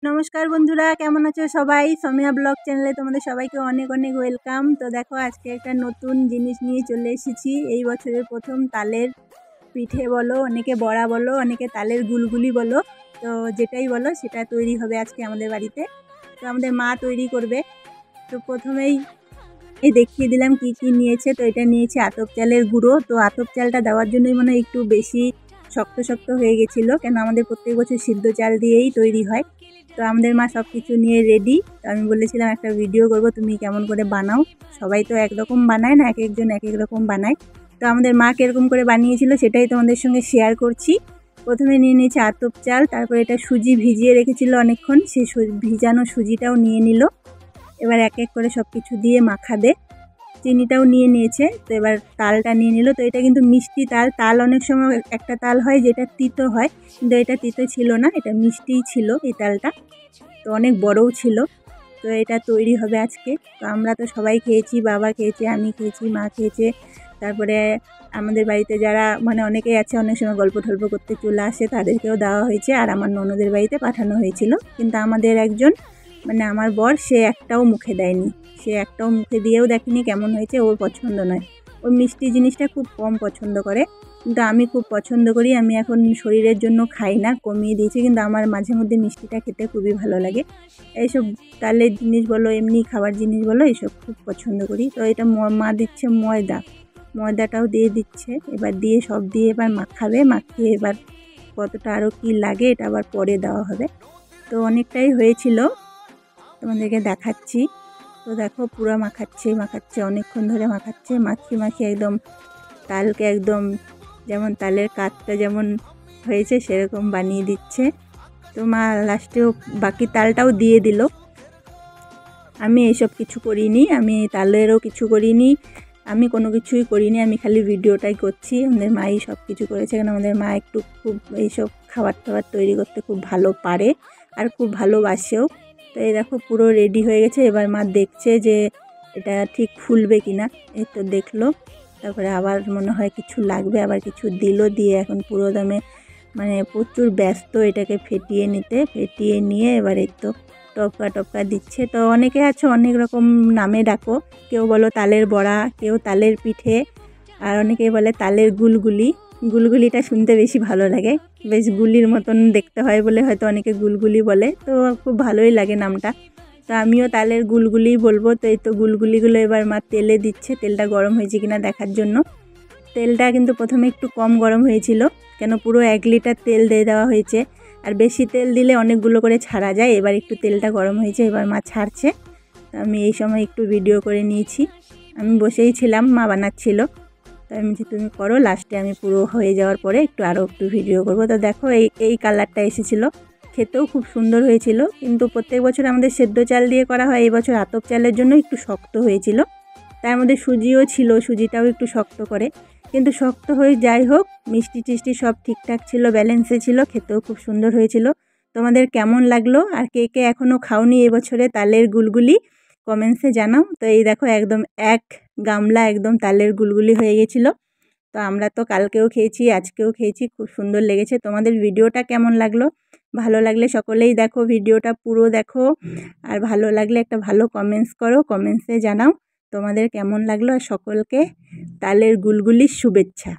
নমস্কার বন্ধুরা, কেমন আছো সবাই? সমিয়া ব্লগ চ্যানেলে তোমাদের সবাইকে অনেক অনেক ওয়েলকাম। তো দেখো, আজকে একটা নতুন জিনিস নিয়ে চলে এসেছি। এই বছরের প্রথম তালের পিঠে বলো, অনেকে বড়া বলো, অনেকে তালের গুলগুলি বলো, তো যেটাই বলো সেটা তৈরি হবে আজকে আমাদের বাড়িতে। তো আমাদের মা তৈরি করবে। তো প্রথমেই দেখিয়ে দিলাম কি কি নিয়েছে। তো এটা নিয়েছে আতপ চালের গুঁড়ো। তো আতপ চালটা দেওয়ার জন্যই মনে হয় একটু বেশি শক্ত শক্ত হয়ে গেছিলো, কেন আমাদের প্রত্যেক বছর সিদ্ধ চাল দিয়েই তৈরি হয়। তো আমাদের মা সব কিছু নিয়ে রেডি। তো আমি বলেছিলাম একটা ভিডিও করব, তুমি কেমন করে বানাও। সবাই তো একরকম বানায় না, এক একজন এক এক রকম বানায়। তো আমাদের মা কীরকম করে বানিয়েছিল সেটাই তোমাদের সঙ্গে শেয়ার করছি। প্রথমে নিয়ে নিয়েছে আতপ চাল, তারপরে এটা সুজি ভিজিয়ে রেখেছিল অনেকক্ষণ, সেই ভিজানো সুজিটাও নিয়ে নিল। এবার এক এক করে সব কিছু দিয়ে মাখাবে। চিনিটাও নিয়ে নিয়েছে। তো এবার তালটা নিয়ে নিল। তো এটা কিন্তু মিষ্টি তাল। তাল অনেক সময় একটা তাল হয় যেটা তিতো হয়, কিন্তু এটা তিতো ছিল না, এটা মিষ্টিই ছিল এই তালটা। তো অনেক বড়ও ছিল। তো এটা তৈরি হবে আজকে। তো আমরা তো সবাই খেয়েছি, বাবা খেয়েছে, আমি খেয়েছি, মা খেয়েছে। তারপরে আমাদের বাড়িতে যারা অনেকেই আছে, অনেক সময় গল্প টল্প করতে চলে আসে, তাদেরকেও দেওয়া হয়েছে। আর আমার ননদের বাড়িতে পাঠানো হয়েছিল। কিন্তু আমাদের একজন আমার বর, সে একটাও মুখে দেয়নি। সে একটাও মুখে দিয়েও দেখেনি কেমন হয়েছে, ওর পছন্দ নয়। ওর মিষ্টি জিনিসটা খুব কম পছন্দ করে, কিন্তু আমি খুব পছন্দ করি। আমি এখন শরীরের জন্য খাই না, কমিয়ে দিয়েছি, কিন্তু আমার মাঝে মধ্যে মিষ্টিটা খেতে খুবই ভালো লাগে। এইসব তালের জিনিস বলো, এমনি খাবার জিনিস বলো, এইসব খুব পছন্দ করি। তো এটা মা দিচ্ছে ময়দাটাও দিয়ে দিচ্ছে। এবার দিয়ে সব দিয়ে এবার মাখাবে। মাখিয়ে এবার কতটা আরও কি লাগে এটা আবার পরে দেওয়া হবে। তো অনেকটাই হয়েছিল, তোমাদেরকে দেখাচ্ছি। তো দেখো, পুরো মাখাচ্ছে অনেকক্ষণ ধরে মাখিয়ে একদম তালকে একদম যেমন তালের কাঠটা যেমন হয়েছে সেরকম বানিয়ে দিচ্ছে। তো মা লাস্টেও বাকি তালটাও দিয়ে দিল। আমি এইসব কিছু করিনি, আমি তালেরও কিছু করিনি, আমি কোনো কিছুই করিনি, আমি খালি ভিডিওটাই করছি। আমাদের মাই সব কিছু করেছে, কারণ আমাদের মা একটু খুব এইসব খাবার টাবার তৈরি করতে খুব ভালো পারে আর খুব ভালোবাসেও। তো এই দেখো পুরো রেডি হয়ে গেছে। এবার মা দেখছে যে এটা ঠিক ফুলবে কি না। এই তো দেখলো, তারপরে আবার মনে হয় কিছু লাগবে, আবার কিছু দিল। দিয়ে এখন পুরো দমে প্রচুর ব্যস্ত এটাকে ফেটিয়ে নিয়ে এবার এই তো টপকা দিচ্ছে। তো অনেকে আছে অনেক রকম নামে ডাকো, কেউ বলো তালের বড়া, কেউ তালের পিঠে, আর অনেকেই বলে তালের গুলগুলিটা শুনতে বেশি ভালো লাগে, বেশ গুলির মতন দেখতে হয় বলে হয়তো অনেকে গুলগুলি বলে। তো খুব ভালোই লাগে নামটা। তো আমিও তালের গুলগুলিই বলবো। তো এই তো গুলগুলিগুলো এবার মা তেলে দিচ্ছে, তেলটা গরম হয়েছে কিনা দেখার জন্য। তেলটা কিন্তু প্রথমে একটু কম গরম হয়েছিল, কেন পুরো 1 লিটার তেল দিয়ে দেওয়া হয়েছে। আর বেশি তেল দিলে অনেকগুলো করে ছাড়া যায়। এবার একটু তেলটা গরম হয়েছে, এবার মা ছাড়ছে। তো আমি এই সময় একটু ভিডিও করে নিয়েছি। আমি বসেই ছিলাম, মা বানাচ্ছিল। তো আমি যে তুমি করো, লাস্টে আমি পুরো হয়ে যাওয়ার পরে আরও একটু ভিডিও করব। তো দেখো এই কালারটা এসেছিলো, খেতেও খুব সুন্দর হয়েছিল। কিন্তু প্রত্যেক বছর আমাদের সেদ্ধ চাল দিয়ে করা হয়, এই বছর আতপ চালের জন্য একটু শক্ত হয়েছিল। তার মধ্যে সুজিও ছিল, সুজিটাও একটু শক্ত করে। কিন্তু শক্ত হয়ে যাই হোক, মিষ্টি টিষ্টি সব ঠিকঠাক ছিল, ব্যালেন্সে ছিল, খেতেও খুব সুন্দর হয়েছিল। তোমাদের কেমন লাগলো, আর কে কে এখনও খাওনি এবছরে তালের গুলগুলি, কমেন্টসে জানাও। তো এই দেখো একদম 1 গামলা একদম তালের গুলগুলি হয়ে গেছিলো। তো আমরা তো কালকেও খেয়েছি, আজকেও খেয়েছি, খুব সুন্দর লেগেছে। তোমাদের ভিডিওটা কেমন লাগলো? ভালো লাগলে সকলেই দেখো, ভিডিওটা পুরো দেখো। আর ভালো লাগলে একটা ভালো কমেন্টস করো, কমেন্টসে জানাও তোমাদের কেমন লাগলো। আর সকলকে তালের গুলগুলির শুভেচ্ছা।